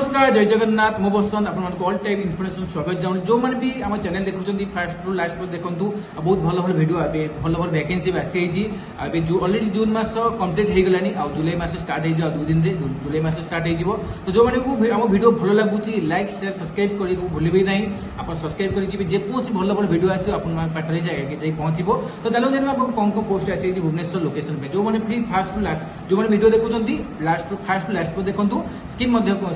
नमस्कार जय जगन्नाथ मो बसंत आपको ऑल टाइप इनफॉरमेशन स्वागत जाऊँ जो मैंने भी आम चैनल देखुं फास्ट रु लास्ट देखूँ बहुत भल भल भिड भल भल वैकेंसी आसी जो अलरेडी जून मास कंप्लीट हो गलानी आ जुलाई मास स्टार्ट हो 2 दिन जुलाई मास स्टार्ट हो तो जो मैंने आम भिड भल लगुच लाइक शेयर सब्सक्राइब कर भूलें ना आप सब्सक्राइब करेंगे जेकोसी भल भल भिड आस पाखे जाए पहुंचो तो चलो जान आपको कौन कौन पोस्ट आसी भुवनेश्वर लोकेशन पे जो मैंने फ्री फास्ट टू लास्ट जो मैंने भिड देखुं लास्ट फास्ट टू लास्ट देखूँ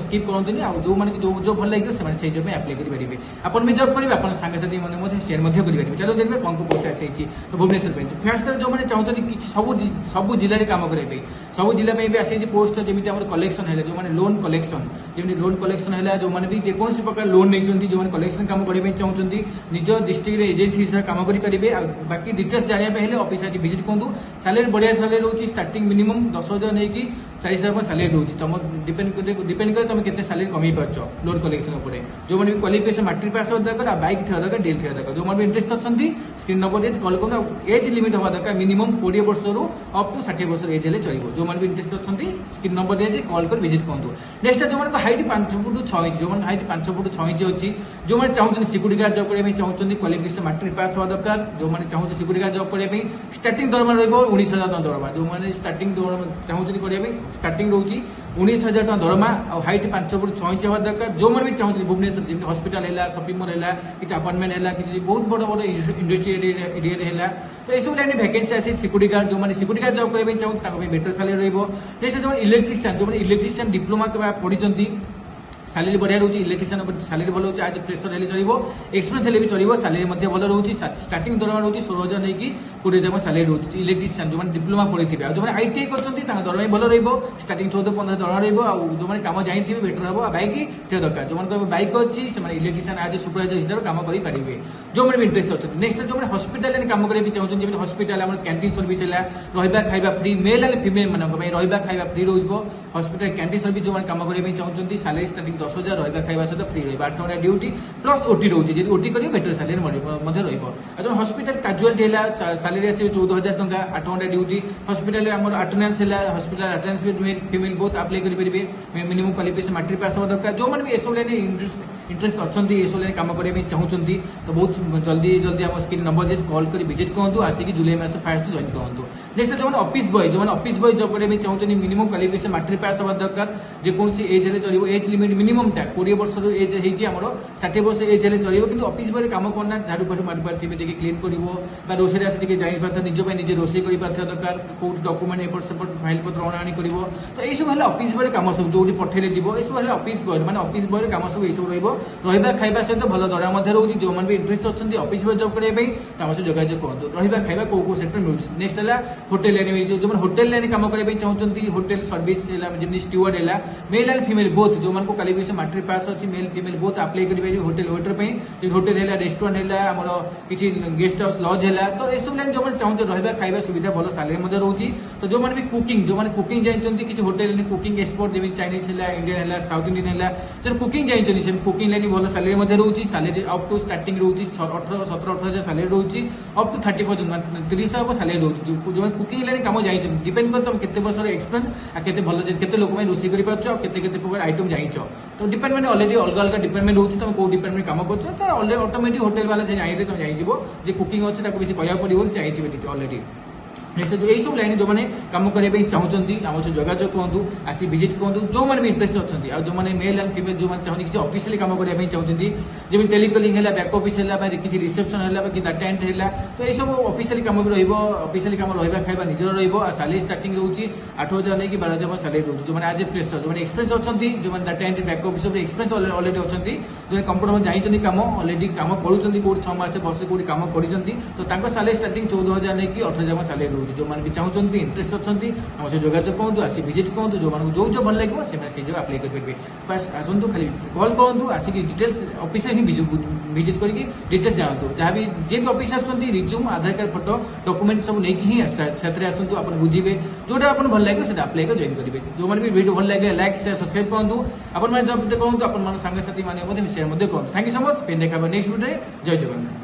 स्किप करते जो मैंने जो जॉब भल लगे से जॉब में आप्लाय करेंगे आपन भी जॉब करेंगे आप सांगसाथी मैंने शेयर करेंगे चलो जानवे कौन को पोस्ट आसी तो भुवनेश्वर पे फास्ट जो मैंने चाहते सब जिले में कम करने सब जिला भी आसी पोस्ट जमी कलेक्शन है जो मैंने लोन कलेक्शन जमी लोन कलेक्शन है जो मैंने भी जेकोसी प्रकार लोन नहीं जो मैंने कलेक्शन कम करने चाहते निज डिस्ट्रिक्ट एजेंसी हिसाब से कम करेंगे बाकी डिटेल्स जानापी ऑफिस आज विजिट करूँ सैलरी बढ़िया सैलरी रोचे स्टार्टिंग मिनिमम 10,000 नहीं कि 40,000 सैलरी रोचे तुम डिपेंड करे तुम के सैलरी कमी पार्च लोन कलेक्शन जो मैंने क्वालिफिकेशन मैट्रिक पास होगा दरकार बैक थी दरकार डेल थी दरकार जो मैंने इंटरेस्ट अच्छा स्क्रीन नंबर एज कल करूँ एज लिमिट हवा दरकार मिनिमम 20 वर्ष रु अप टू 60 वर्ष एज है चलो जो मैंने भी इंटरेस्ट अच्छा स्क्रीन नंबर एज कल कर विजिट करूँ नेक्स्ट जो मैंने हाइट 5 फुट 6 इंच जो मैंने हाइट 5 फुट 6 इंच अच्छी जो मैंने चाहते सिक्यूरिटी गार्ड जॉब करने चाहते क्वालिफिकेशन मैट्रिक पास हवा दरकार जो मैंने चाहते सिक्यूरिटी गार्ड जॉब करने स्टार्टिंग दरमा रहा 19,000 दरमा जो मैंने स्टार्टिंग चाहते करने स्टार्टिंग रोचे 19,000 दरमा और हाइट 5 फुट 6 इंच हवा दरकार जो मैंने भी चाहते भुवनेश्वर जमी हस्पिटाल है शॉपिंग मॉल है किसी अपार्टमेंट है किसी बहुत बड़ बड़ इंडस्ट्री एरिया है तो यह सब लाइन वैकेंसी आसी सिक्यूरिटी गार्ड जो मैंने सिक्यूरिटी गार्ड जॉब करने चाहते बेटर सैलरी रही जो इलेक्ट्रिशियन जो मैंने इलेक्ट्रिशियन डिप्लोमा पढ़ी सैलरी बढ़िया रोचे इलेक्ट्रिशियन सैलरी भल रोचे आज प्रेसर है चलो एक्सपीरियंस है भी चलो सैलरी भल रोचे स्टार्टिंग दरमा रोचे 16,000 नहीं कि 20,000 सैलरी रोचे इलेक्ट्रिशियन जो डिप्लोमा पढ़ी थे जो आईटीआई कर दरमा भल स्टार्टिंग 14-15 दरमा जो मैंने कम जाइए बेटर हम बैक थे दरकार जो बैक अच्छी से इलेक्ट्रिशियन आज सुपरवाइजर हिसाब से कम करेंगे जो मैंने इंटरेस्ट अच्छे नेक्स्ट जो मैंने हस्पिटाल कम करेंगे चाहते जमी हस्पिटाल कैंटीन सर्विस है रहा खाଇବା फ्री मेल एंड फिमेल मानक रहा खाଇବା फ्री रोज हस्पिटाल कैंटीन सर्विस जो मैंने कम करेंगे चाहते सैलरी स्टार्टिंग 10,000 रहा खाଇବା सहित फ्री रहा 8 घंटा ड्यूटी प्लस ओटी रोचे जी ओटी करेंगे बेटर सैलरी जो हस्पिटाल काजुआलिटी है सैलरी आस 14,000 टका 8 घंटा ड्यूटी हस्पिटाल अटेंडेंस है हस्पिटाल अटेंडेंस मेल फिमेल बहुत आप्लाय करेंगे मिनिमम क्वालिफिकेशन मैट्रिक पास हवा दरकार जो मैंने भी सब लाइन इंटरेस्ट अच्छा ये सब लाइन कम करने चाहते तो बहुत जल्दी जल्दी आम स्क्रीन नंबर कॉल कर विजिट करूँ आसिक जुलाई मास फास्ट जॉइन करूँ नेक्स्ट जो मैंने ऑफिस बॉय जो मैंने ऑफिस बॉय जॉब करने चाहते मिनिमम क्वालिफिकेशन मैट्रिक पास हवा दरकार जेकोसी एज है चलो एज लिमिट मिनिमम 20 वर्ष एज होमर 60 वर्ष एज है चलो कि ऑफिस बॉय कम करना झाड़ू फाड़ू मारी पारे क्लीन कर रोषे आस जापार निज निजे रोषे कर दरकार कौट डॉक्यूमेंट एपट सेपट फाइल पत्र अणाणी कर तो यह सब ऑफिस बॉय कम सब जो पठेले जीव यह सब ऑफिस बॉय मैंने ऑफिस बॉय कम सब यह रहा खाଇବା सहित भल दरमा रोचे जो मैंने भी इंटरेस्ट अच्छे ऑफिस बॉय जॉब करने सह जोगाजोग करूँ रहा खाଇବା कौ सेक्टर मिलूँ नेक्स्ट है होटेल लाइन मिलूँ जो मैंने होटेल लाइन कम करने चाहते होटेल सर्विस जमी स्टुअर्ड है मेल एंड फिमेल बोथ जो मैंने क्वालिफिकेशन मैट्रिक पास अच्छी मेल फिमेल बहुत आप्लाय करेंगे होटेल वेटर होटेल है रेस्टोरेंट है आम किसी गेस्ट हाउस लज है तो यह सब लाइन जो मैंने चाहते रहा खाଇବା सुविधा भल सैलरी रोचे तो जो मैंने भी कुकिंग जो मैंने कुकिंग जानते किसी होटेल कुकिंग एक्सपोर्ट जमी चाइनीज है इंडियन है साउथ इंडियन है जो कुकिंग जानते कुकिंग लाइन भल सैलरी रोचे सैलरी अप टू स्टार्टिंग रोचे 17-18,000 सैलरी रोचे अप टू 30,000 30,000 सैलरी रोचे जो कुकिंग लाइन कम जाइए डिपेंड कर तुम केते वर्ष एक्सपीरियंस आ केते भल केते लोक रोषे कर पार्छ केते प्रकार आइटम जाइछ तो डिपेंडमेंट अलरेडी अलग अलग डिपेंडमेंट रोचे तुम कौ डिपेंडमेंट कम कर तो ऑटोमेटिक होटेल वाला जाइए तुम जाइए कुकिंग अच्छे बेसी कहना पड़ो से जाइए अलरेडी नेक्स्ट जो यही सब लाइन जो मैंने कम करने चाहते आम सहित जोगाजोग करूँ आसी विजिट करूँ जो मैंने भी इंटरेस्ट अच्छा जो मैंने मेल एंड फिमेल जो चाहते किसी ऑफिशियली कम करने चाहते जमी टेलीकॉलिंग है बैक ऑफिस है किसी रिसेप्शन है कि डाटा एंट्री है तो यह सब ऑफिशियली कम भी ऑफिशियली कम रहा खाଇବା निजर सैलरी स्टार्टिंग रोचे 8,000 नहीं कि 12,000 सैलरी रोचे जो मैंने आज प्रेसर जो मैंने एक्सपीरियंस अच्छा जो मैंने data entry back office experience already अच्छा जो कंप्यूटर जाइए कम अलरेडी कम करूँ कौट 6 मास वर्ष कौट कम कर तो सैलरी स्टार्टिंग 14,000 नहीं कि 18,000 सैलरी जो मैंने भी चाहते इंटरेस्ट अच्छा आम सहित जोगाजोग करूँ आसी विजिट करूँ जो मैंने जो भल लगे से जो आप्लाय करेंगे बस आसतु खाली कल करूँ आसिक डिटेल्स ऑफिस ही विजिट करके डिटेल्स जानतु जहाँ भी जी भी ऑफिस आसुँच रिज्यूम आधार कार्ड फोटो डॉक्यूमेंट सब नहीं ही आसतु आप बुझे जोटा आप भल लगे से आप्लाय कर जॉइन करेंगे जो मैंने भी वीडियो भल लगे लाइक शेयर सब्सक्राइब करूँ आपने जब करूँ आप सांगसाथी मैंने शेयर करूँ थैंक यू सो मच फिर देखा नेक्स्ट वीडियो जय जगन्नाथ।